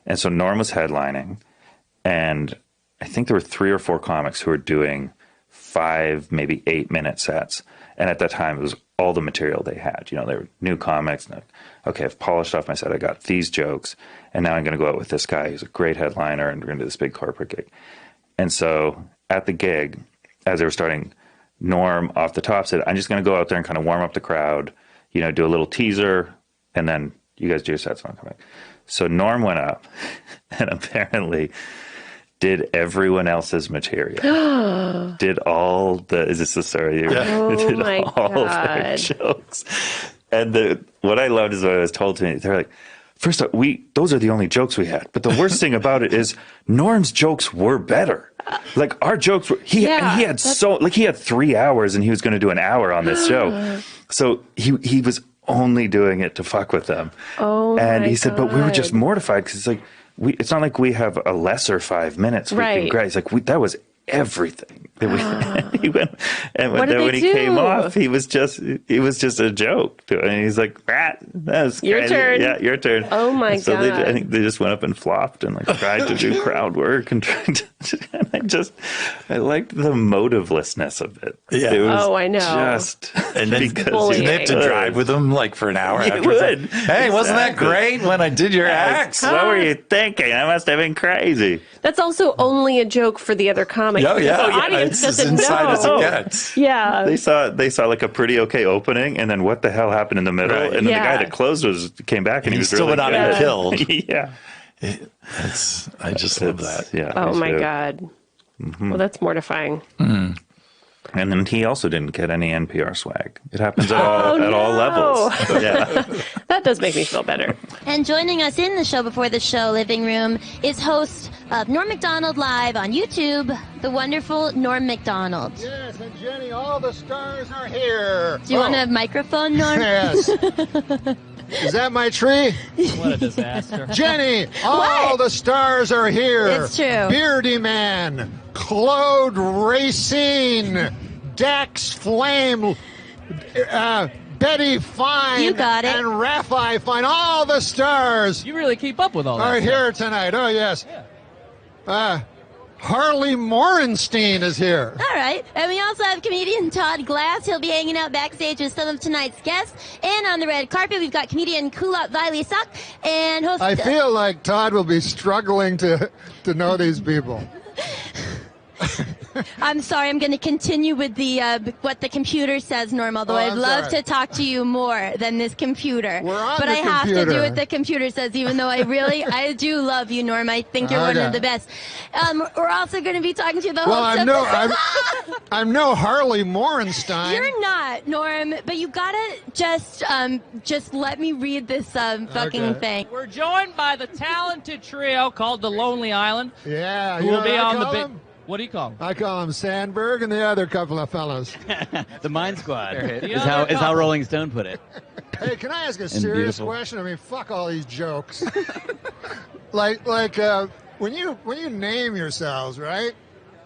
And so Norm was headlining, and I think there were 3 or 4 comics who were doing 5, maybe 8-minute sets. And at that time, it was all the material they had. You know, they were new comics. And okay, I've polished off my set. I got these jokes. And now I'm going to go out with this guy who's a great headliner, and we're going to do this big corporate gig. And so at the gig, as they were starting, Norm off the top said, I'm just going to go out there and kind of warm up the crowd, you know, do a little teaser, and then you guys do your sets and I'll come back. So Norm went up and apparently did everyone else's material. Did all the, is this the story? Oh did my all God. their jokes. And what I loved is what I was told to me. They're like, first off, those are the only jokes we had. But the worst thing about it is Norm's jokes were better. Like our jokes were, he had 3 hours and he was going to do an hour on this show. So he was only doing it to fuck with them. Oh, and he said, but we were just mortified because it's like, it's not like we have a lesser 5 minutes. Right. He's like, that was everything. He went, and when he came off, he was just a joke. And he's like, that was your crazy. turn. Yeah, your turn. Oh my God. God. I think they just went up and flopped and like tried to do crowd work and tried to, and I liked the motivelessness of it. Yeah. It was I know. And then because they have to drive with them like for an hour. You would. Like, hey, wasn't that great when I did your act? What were you thinking? I must have been crazy. That's also only a joke for the other comics. Oh, yeah. The audience it's doesn't as inside know. as it gets. Yeah. They saw like a pretty okay opening, and then what the hell happened in the middle? Right. And then the guy that closed came back, and he was still really went on and killed. Yeah. I just love that. Yeah. Oh my God. Mm-hmm. Well, that's mortifying. Mm. And then he also didn't get any NPR swag. It happens at all levels. Yeah. That does make me feel better. And joining us in the Show Before the Show living room is host of Norm Macdonald Live on YouTube, the wonderful Norm Macdonald. Yes, and Jenny, all the stars are here. Do you want a microphone, Norm? Yes. Is that my tree? What a disaster. Jenny, all the stars are here. It's true. Beardy Man, Claude Racine, Dax Flame, Betty Fine, You got it. and Raphael Fine. All the stars You really keep up with all that are stuff. here tonight. Oh, yes. Harley Morenstein is here. All right. And we also have comedian Todd Glass. He'll be hanging out backstage with some of tonight's guests. And on the red carpet, we've got comedian Kulap Viley Suck and host... I feel like Todd will be struggling to know these people. I'm sorry, I'm going to continue with the what the computer says, Norm, although I'd love to talk to you more than this computer. We're on but the I have computer. to do what the computer says, even though I do love you, Norm. I think you're one of the best. We're also going to be talking to the host of... I'm no Harley Morenstein. You're not, Norm, but you gotta just let me read this fucking thing. We're joined by the talented trio called the Lonely Island. Yeah, Who you will know be what I on the call big... them? What do you call them? I call them Sandberg and the other couple of fellas. The Mind Squad The is other how Rolling Stone put it. Hey, can I ask a serious beautiful. question? I mean, fuck all these jokes. like when you name yourselves, right?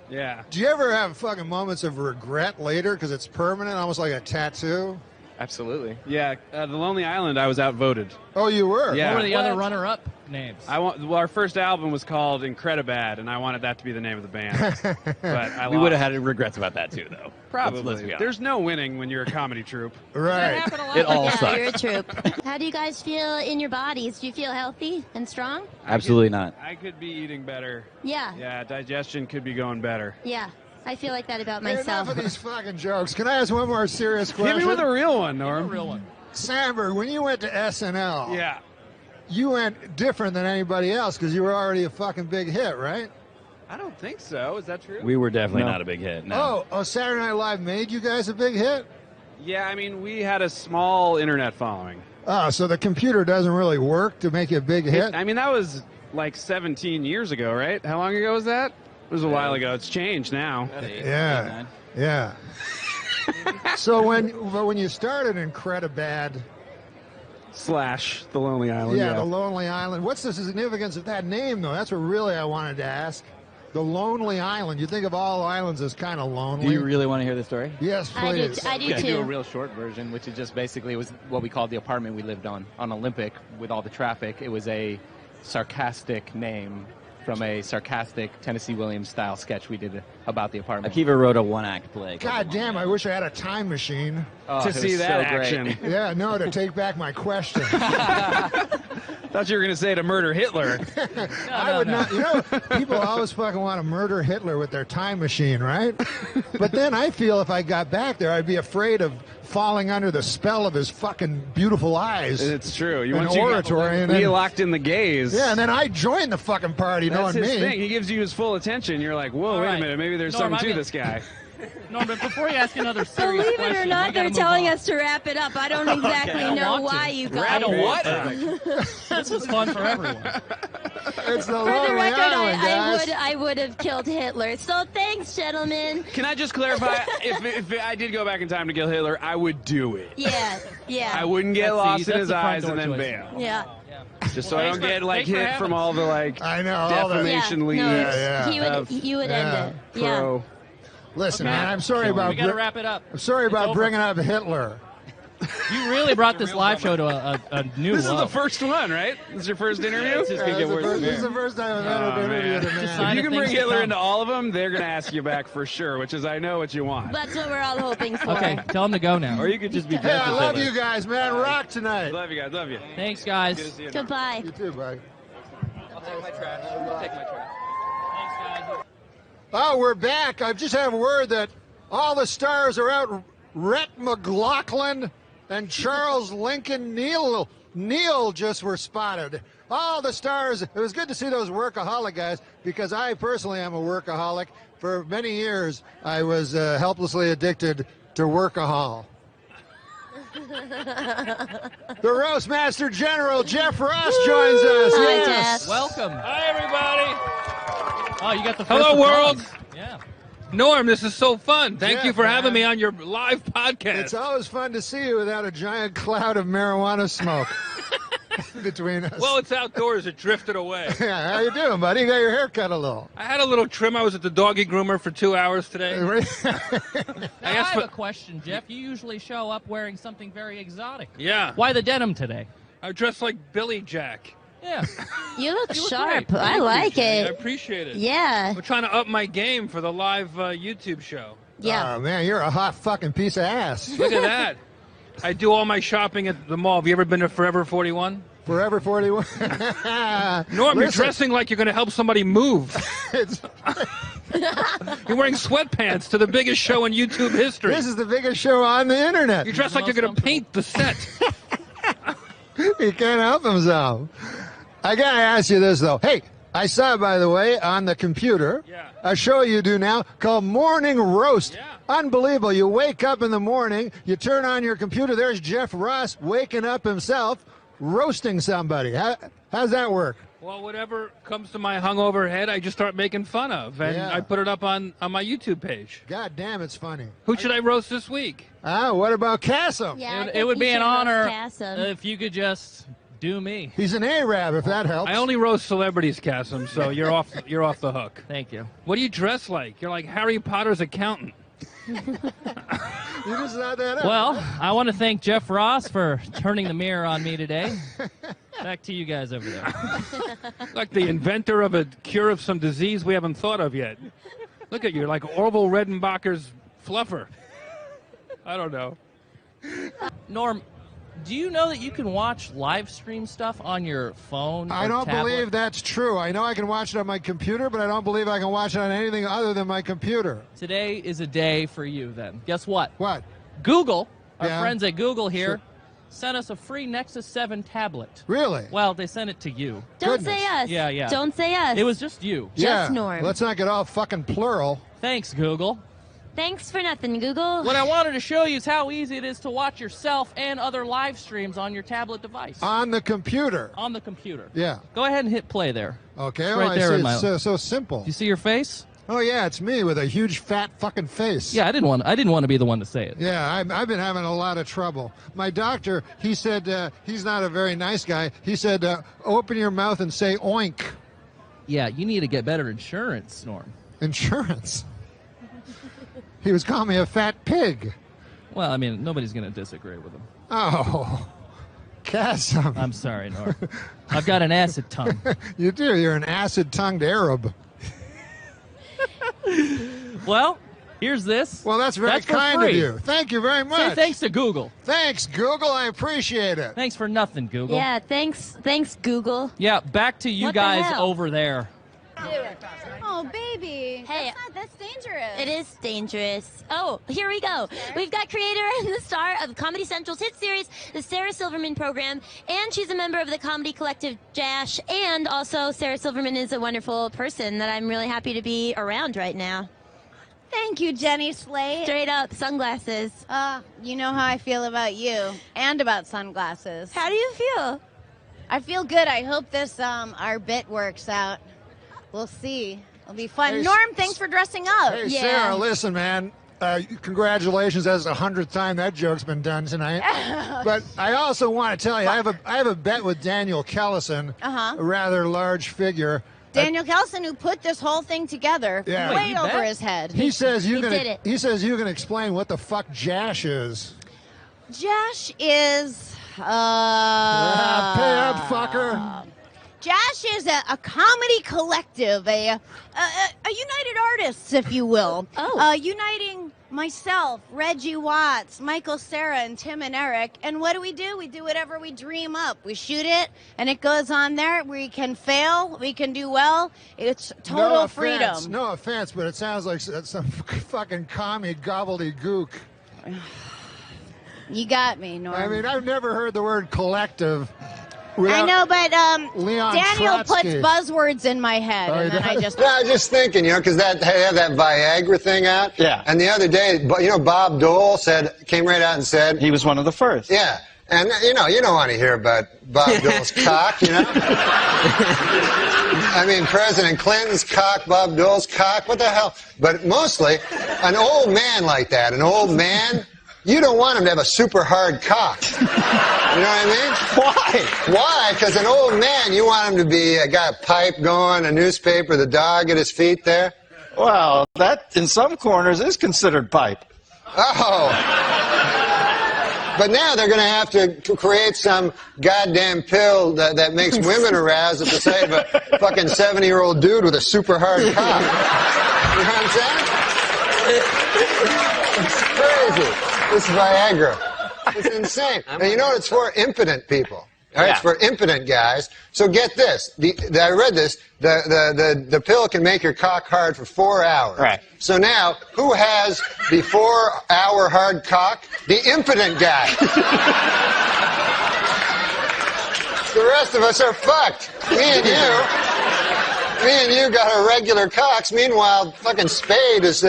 Yeah. Do you ever have fucking moments of regret later because it's permanent, almost like a tattoo? Absolutely. Yeah, the Lonely Island, I was outvoted. Oh, you were? Yeah. What were the other runner-up names? Our first album was called Incredibad, and I wanted that to be the name of the band. But We would have had regrets about that too, though. Probably. Let's be honest. There's no winning when you're a comedy troupe. Right. It all Yeah, sucks. you're a troop. How do you guys feel in your bodies? Do you feel healthy and strong? Absolutely not. I could be eating better. Yeah. Yeah, digestion could be going better. Yeah. I feel like that about Hey, myself. enough of these fucking jokes. Can I ask one more serious question? Hit me with a real one, Norm. real one. Sandberg, when you went to SNL, Yeah. you went different than anybody else because you were already a fucking big hit, right? I don't think so. Is that true? We were definitely not a big hit. No. Oh, Saturday Night Live made you guys a big hit? Yeah, I mean, we had a small internet following. Oh, so the computer doesn't really work to make you a big hit? I mean, that was like 17 years ago, right? How long ago was that? It was a while ago. It's changed now. Yeah. Yeah. So when you started Incredibad, / The Lonely Island. the Lonely Island, what's the significance of that name, though? That's what really I wanted to ask. The Lonely Island. You think of all islands as kind of lonely. Do you really want to hear the story? Yes, please. I do Yeah, I do a too. real short version, which is just basically was what we called the apartment we lived on Olympic with all the traffic. It was a sarcastic name from a sarcastic Tennessee Williams style sketch we did about the apartment. Akiva wrote a one-act play. God damn, I wish I had a time machine. To see that so great. action. Yeah, no, to take back my question. Thought you were going to say to murder Hitler. I would not. You know, people always fucking want to murder Hitler with their time machine, right? But then I feel if I got back there, I'd be afraid of falling under the spell of his fucking beautiful eyes. It's true. And Once you oratory, and get then, locked in the gaze. yeah, and then I join the fucking party, That's knowing his me. thing. He gives you his full attention. You're like, whoa, All wait right. a minute. Maybe there's Norm, something to I'm this guy. No, but before you ask another serious Believe question, it or we not, gotta they're move telling on. us to wrap it up. I don't exactly I know want to. why you Wrap got it it. what? This was fun for everyone. It's the For the Lonely record, Island, guys. I would have killed Hitler. So thanks, gentlemen. Can I just clarify? if I did go back in time to kill Hitler, I would do it. Yeah, I yeah, wouldn't get That's lost the- in that's his the front eyes and door then choice. bail. yeah. Just so I don't get like thanks for hit having from us. all the like I know. All the, defamation Yeah, leads. no, Yeah, yeah. You would end it. Yeah. Pro. listen, Okay. man, I'm sorry about We got to wrap it up. I'm sorry It's about over. bringing up Hitler. You really brought this live show to a new This is level. the first one, right? This is your first interview? It's just gonna get worse from This is here. the first time I've ever Oh, interviewed a man. man. Decide- If you can things bring to Hitler come. into all of them, they're going to ask you back for sure, which is I know what you want. That's what we're all hoping for. Okay, tell him to go now. Or you could just be Hey, I dressed as love Hitler. you guys, man. Rock tonight. Love you guys. Love you. Thanks, guys. Good to see you. Goodbye. You too, buddy. I'll take my trash. I'll take my trash. Thanks, guys. Oh, we're back. I've just had word that all the stars are out. Rhett McLaughlin and Charles Lincoln Neal just were spotted. All the stars. It was good to see those workaholic guys because I personally am a workaholic. For many years, I was helplessly addicted to workahol. The Roastmaster General Jeff Ross joins us. Hi, Yes. Jeff. Welcome. Hi, everybody. Oh, you got the first Hello, applause. world. Yeah. Norm, this is so fun. Thank Yeah, you for having man. me on your live podcast. It's always fun to see you without a giant cloud of marijuana smoke between us. Well, it's outdoors. It drifted away. Yeah, how you doing, buddy? You got your hair cut a little. I had a little trim. I was at the doggy groomer for 2 hours today. Now, I asked have for- a question, Jeff. You usually show up wearing something very exotic. Yeah. Why the denim today? I dressed like Billy Jack. Yeah. You look You look sharp. great. I like I it. appreciate it. Yeah, We're trying to up my game for the live YouTube show. yeah. Oh, man, you're a hot fucking piece of ass. Look at that. I do all my shopping at the mall. Have you ever been to Forever 41? Forever 41. Norm, you're Listen, dressing like you're going to help somebody move. it's- You're wearing sweatpants to the biggest show in YouTube history. This is the biggest show on the internet. You're dressed like you're going to paint the set. He can't help himself. I gotta ask you this though. Hey, I saw, by the way, on the computer, Yeah. a show you do now called Morning Roast. Yeah. Unbelievable. You wake up in the morning, you turn on your computer, there's Jeff Ross waking up himself, roasting somebody. How's that work? Well, whatever comes to my hungover head, I just start making fun of, and Yeah. I put it up on my YouTube page. God damn, it's funny. Who should I roast this week? What about Cassim? Yeah, I It think would you be an should roast honor Cassim. if you could just do me. He's an Arab, if that helps. I only roast celebrities, Cassim, so you're off the hook. Thank you. What do you dress like? You're like Harry Potter's accountant. You just not that up. Well, I want to thank Jeff Ross for turning the mirror on me today. Back to you guys over there. Like the inventor of a cure of some disease we haven't thought of yet. Look at you, like Orville Redenbacher's fluffer. I don't know. Norm, do you know that you can watch live stream stuff on your phone? I or don't tablet? believe that's true. I know I can watch it on my computer, but I don't believe I can watch it on anything other than my computer. Today is a day for you then. Guess what? What? Google, our Yeah. friends at Google here, Sure. sent us a free Nexus 7 tablet. Really? Well, they sent it to you. Don't goodness. say us. Yeah, yeah. Don't say us. It was just you. Just Norm. Let's not get all fucking plural. Thanks, Google. Thanks for nothing, Google. What I wanted to show you is how easy it is to watch yourself and other live streams on your tablet device. On the computer. On the computer. Yeah. Go ahead and hit play there. Okay. It's Oh, right I there see. in my- It's so simple. Do you see your face? Oh yeah, it's me with a huge fat fucking face. Yeah, I didn't want to be the one to say it. Yeah, I've been having a lot of trouble. My doctor, he said, he's not a very nice guy. He said, open your mouth and say oink. Yeah, you need to get better insurance, Norm. Insurance. He was calling me a fat pig. Well, I mean, nobody's going to disagree with him. Oh. sarcasm. I'm sorry, Norm. I've got an acid tongue. You do. You're an acid-tongued Arab. Well, here's this. Well, that's very for kind of free. you. Thank you very much. Say thanks to Google. Thanks, Google. I appreciate it. Thanks for nothing, Google. Yeah, thanks, Google. Yeah, back to you What the guys hell? over there. Oh, baby. Hey, That's dangerous. it is dangerous. Oh, here we go. We've got creator and the star of Comedy Central's hit series, the Sarah Silverman Program, and she's a member of the comedy collective Jash. And also, Sarah Silverman is a wonderful person that I'm really happy to be around right now. Thank you, Jenny Slate. Straight up, sunglasses. You know how I feel about you and about sunglasses. How do you feel? I feel good. I hope this our bit works out. We'll see. It'll be fun. Hey, Norm, thanks for dressing up. Hey, Yeah. Sarah, listen, man. Congratulations. That's the 100th time that joke's been done tonight. But I also want to tell you, I have a bet with Daniel Kellison, a rather large figure. Daniel Kelson, who put this whole thing together, Yeah. way Wait, you over bet? his head. He says you did can. it. He says you can explain what the fuck Jash is. Josh is. Pay up, fucker. Josh is a comedy collective, a United Artists, if you will. Uniting myself, Reggie Watts, Michael Cera, and Tim and Eric. And what do? We do whatever we dream up. We shoot it, and it goes on there. We can fail, we can do well. It's total No offense, freedom. No offense, but it sounds like some fucking commie gobbledygook. You got me, Norm. I mean, I've never heard the word collective. I know, but Leon Daniel puts Trotsky. buzzwords in my head, and then I just. No, I was just thinking, because they have that Viagra thing out. Yeah. And the other day, Bob Dole came right out and said. He was one of the first. Yeah. And, you don't want to hear about Bob Dole's cock, I mean, President Clinton's cock, Bob Dole's cock, what the hell? But mostly, an old man like that, you don't want him to have a super hard cock. You know what I mean? Why? Why? Because an old man, you want him to be got a pipe going, a newspaper, the dog at his feet there. Well, that in some corners is considered pipe. Oh. But now they're going to have to create some goddamn pill that makes women aroused at the sight of a fucking 70-year-old dude with a super hard cock. You know what I'm saying? It's crazy. This Viagra. It's insane. And you know what it's for? Impotent people. All right, It's for impotent guys. So get this. I read this. The pill can make your cock hard for 4 hours. Right. So now, who has the 4-hour hard cock? The impotent guy. The rest of us are fucked. Me and you got our regular cocks. Meanwhile, fucking Spade is,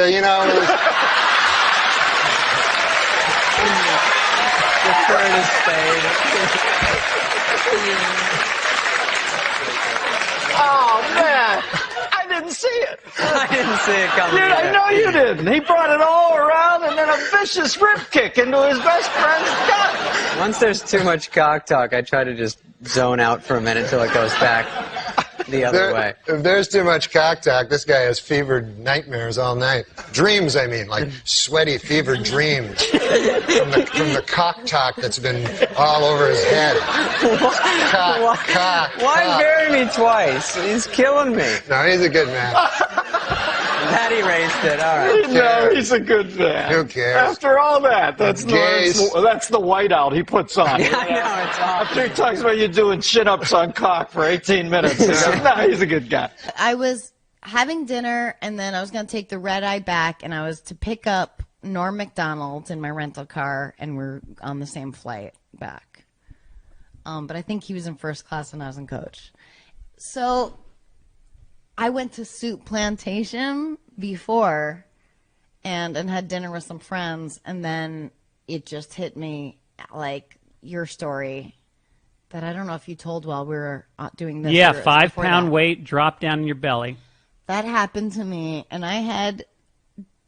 Oh, man. I didn't see it. I didn't see it coming. Dude, I know you didn't. He brought it all around and then a vicious rip kick into his best friend's gut. Once there's too much cock talk, I try to just zone out for a minute until it goes back the other way. If there's too much cock talk, this guy has fevered nightmares all night. Dreams, I mean, like sweaty, fevered dreams from the cock talk that's been all over his head. Why bury me twice? He's killing me. No, he's a good man. That erased it. All right. No, he's a good man. Who cares? After all that, that's Gays. the whiteout he puts on. Yeah, I know, it's awful. After he talks about you doing chin-ups on cock for 18 minutes. No, he's a good guy. I was having dinner, and then I was going to take the red eye back, and I was to pick up Norm Macdonald in my rental car, and we're on the same flight back. But I think he was in first class when I was in coach. So I went to Soup Plantation before and had dinner with some friends, and then it just hit me like your story that I don't know if you told while we were doing this. Yeah, or 5 before pound that. weight dropped down in your belly. That happened to me, and I had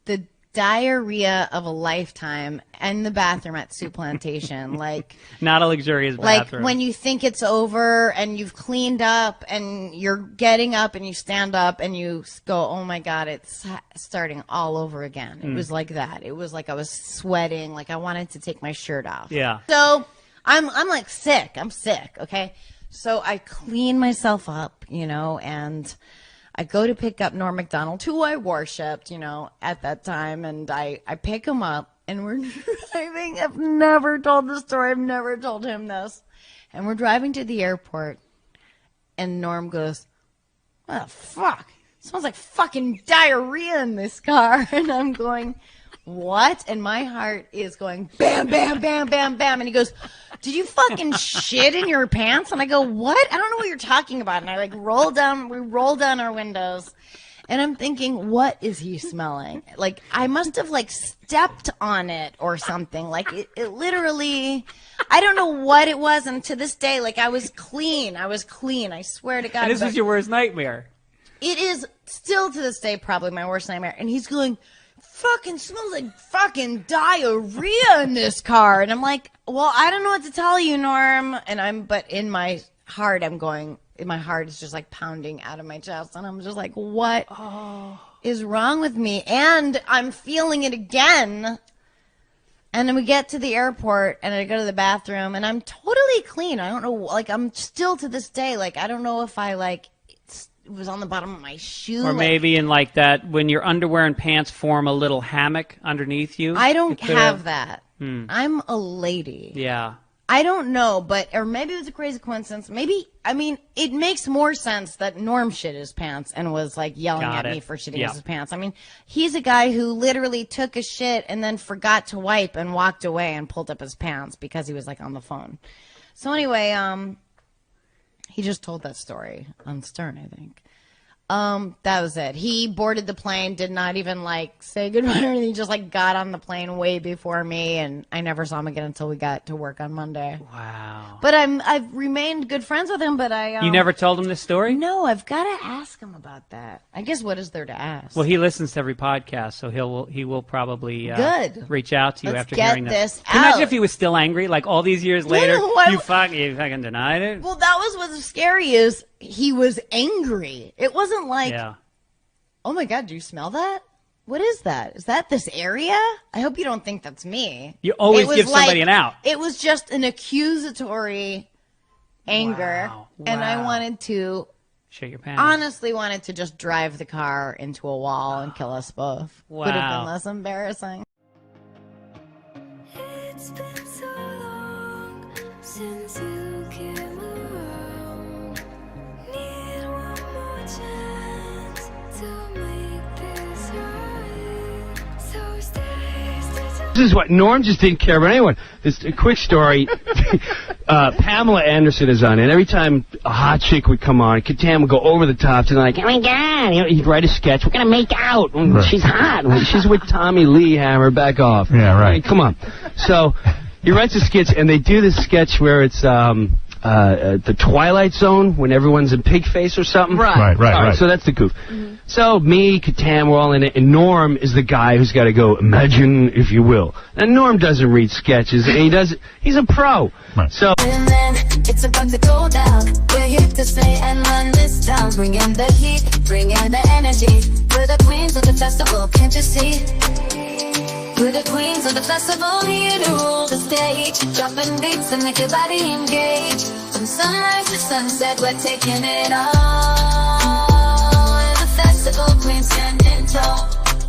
the diarrhea of a lifetime in the bathroom at Soup Plantation. Not a luxurious bathroom. Like when you think it's over and you've cleaned up and you're getting up and you stand up and you go, oh my God, it's starting all over again. It was like that. It was like I was sweating, like I wanted to take my shirt off. Yeah. So I'm like sick. I'm sick, okay? So I clean myself up, and I go to pick up Norm Macdonald, who I worshipped, at that time, and I pick him up, and we're driving. I've never told this story. I've never told him this. And we're driving to the airport, and Norm goes, "What the fuck? It smells like fucking diarrhea in this car." And I'm going, "What?" And my heart is going bam, bam, bam, bam, bam. And he goes, "Did you fucking shit in your pants?" And I go, "What? I don't know what you're talking about." And I we roll down our windows. And I'm thinking, what is he smelling? Like, I must have stepped on it or something. Like it literally, I don't know what it was. And to this day, I was clean. I swear to God. And this is your worst nightmare. It is still to this day probably my worst nightmare. And he's going, "Fucking smells like fucking diarrhea in this car." And I'm like, "Well, I don't know what to tell you, Norm." But in my heart, my heart is just pounding out of my chest. And I'm just like, what is wrong with me? And I'm feeling it again. And then we get to the airport and I go to the bathroom and I'm totally clean. I don't know, I'm still to this day, I don't know if it was on the bottom of my shoe. Or maybe in that, when your underwear and pants form a little hammock underneath you. I don't have that. I'm a lady. Yeah. I don't know, or maybe it was a crazy coincidence. It makes more sense that Norm shit his pants and was yelling at me for shitting his pants. He's a guy who literally took a shit and then forgot to wipe and walked away and pulled up his pants because he was on the phone. So anyway, he just told that story on Stern, I think. That was it. He boarded the plane, did not even say goodbye or anything. He just got on the plane way before me, and I never saw him again until we got to work on Monday. Wow. But I've remained good friends with him. But You never told him this story? No, I've got to ask him about that. I guess what is there to ask? Well, he listens to every podcast, so he will probably good reach out to you Let's after get hearing this Can you imagine out. if he was still angry, all these years later? You fucking denied it. Well, that was what's scary is he was angry. It wasn't Yeah. "Oh my God, do you smell that? What is that? Is that this area? I hope you don't think that's me." You always give somebody an out. It was just an accusatory anger. Wow. And I Wow. wanted to, Shit your pants. honestly wanted to just drive the car into a wall and kill us both. Would have Wow. been less embarrassing. It's been so long since you came around. Need one more chance to make this right. So stay. This is what Norm just didn't care about anyone. This a quick story. Pamela Anderson is on it. Every time a hot chick would come on, Catan would go over the top to "Oh my God!" He'd write a sketch. "We're gonna make out. She's hot. She's with Tommy Lee Hammer. Back off." Yeah, right. Come on. So he writes a sketch, and they do this sketch where it's the Twilight Zone when everyone's in pig face or something. Right. All right. So that's the goof. So me, Catan, we're all in it, and Norm is the guy who's got to go, "Imagine if you will." And Norm doesn't read sketches, and he's a pro. So. And then it's about to go down. We're here to stay and run this town. Bring in the heat, bring in the energy. We're the queens of the festival, can't you see? We're the queens of the festival, here to rule the stage. Dropping beats and make your body engage. From sunrise to sunset, we're taking it all. We're the festival queens standing tall.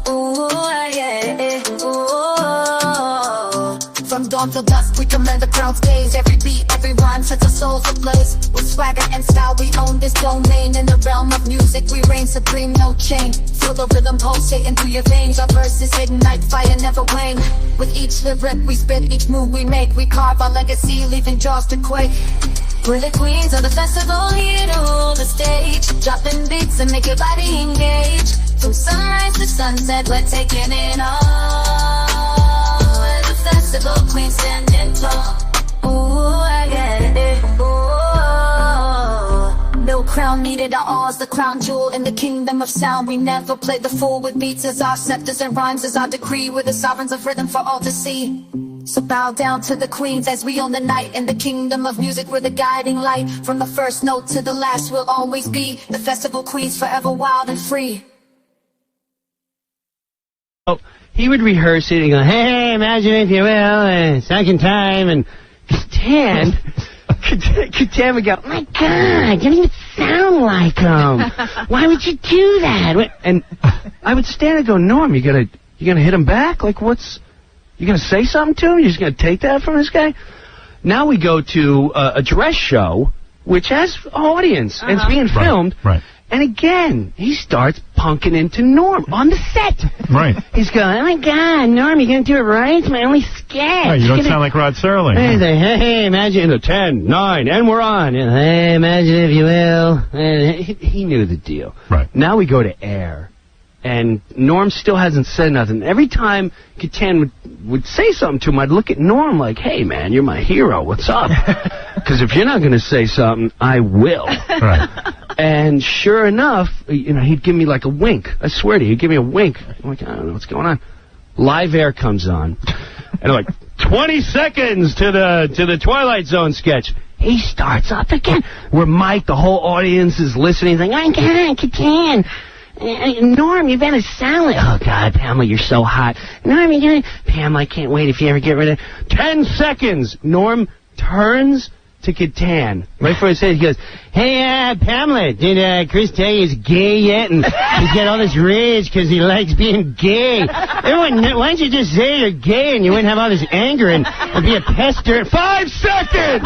Ooh, yeah, ooh. From dawn till dusk, we command the crowd's gaze. Every beat, every rhyme sets our souls ablaze. With swagger and style, we own this domain. In the realm of music, we reign supreme, no chain. Feel the rhythm pulsating through your veins. Our verses ignite fire, never wane. With each lyric we spit, each move we make, we carve our legacy, leaving jaws to quake. We're the queens of the festival, here to rule the stage. Dropping beats and make your body engage. From sunrise to sunset, we're taking it all. We're the festival queens standing tall. Ooh, I get it. Ooh. No crown needed, our all's the crown jewel in the kingdom of sound. We never play the fool with beats as our scepters and rhymes as our decree. We're the sovereigns of rhythm for all to see. So bow down to the queens as we own the night. In the kingdom of music, we're the guiding light. From the first note to the last, we'll always be the festival queens, forever wild and free. He would rehearse it and go, "Hey, imagine if you will, second time," and Catan would go, my God, you don't even sound like him. Why would you do that? And I would stand and go, Norm, you gonna hit him back? Like, you gonna say something to him? You just gonna take that from this guy? Now we go to a dress show, which has audience, and it's being filmed. Right. And again, he starts punking into Norm on the set. Right. He's going, oh my God, Norm, you gonna do it right? It's my only sketch. Right, you don't sound like Rod Serling. He's like, hey, imagine the 10, 9, and we're on. And, hey, imagine if you will. And he knew the deal. Right. Now we go to air. And Norm still hasn't said nothing. Every time Catan would say something to him, I'd look at Norm like, hey, man, you're my hero. What's up? Because if you're not going to say something, I will. Right. And sure enough, he'd give me like a wink. I swear to you, he'd give me a wink. I'm like, I don't know what's going on. Live Air comes on. And like, 20 seconds to the Twilight Zone sketch. He starts up again. We're mic'd, the whole audience is listening. He's like, oh, God, Catan. Norm, you better sound like... Oh, God, Pamela, you're so hot. Norm, you're gonna... Pamela, I can't wait if you ever get rid of... 10 seconds! Norm turns to Catan. Right before he said, he goes, hey, Pamela, did Chris tell you he's gay yet? And he's got all this rage because he likes being gay. Everyone, why don't you just say you're gay and you wouldn't have all this anger and be a pester? 5 seconds!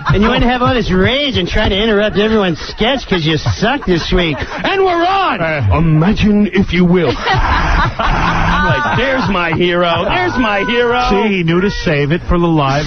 And you wouldn't have all this rage and try to interrupt everyone's sketch because you suck this week. And we're on! Imagine if you will. I'm like, there's my hero. There's my hero. See, he knew to save it for the live.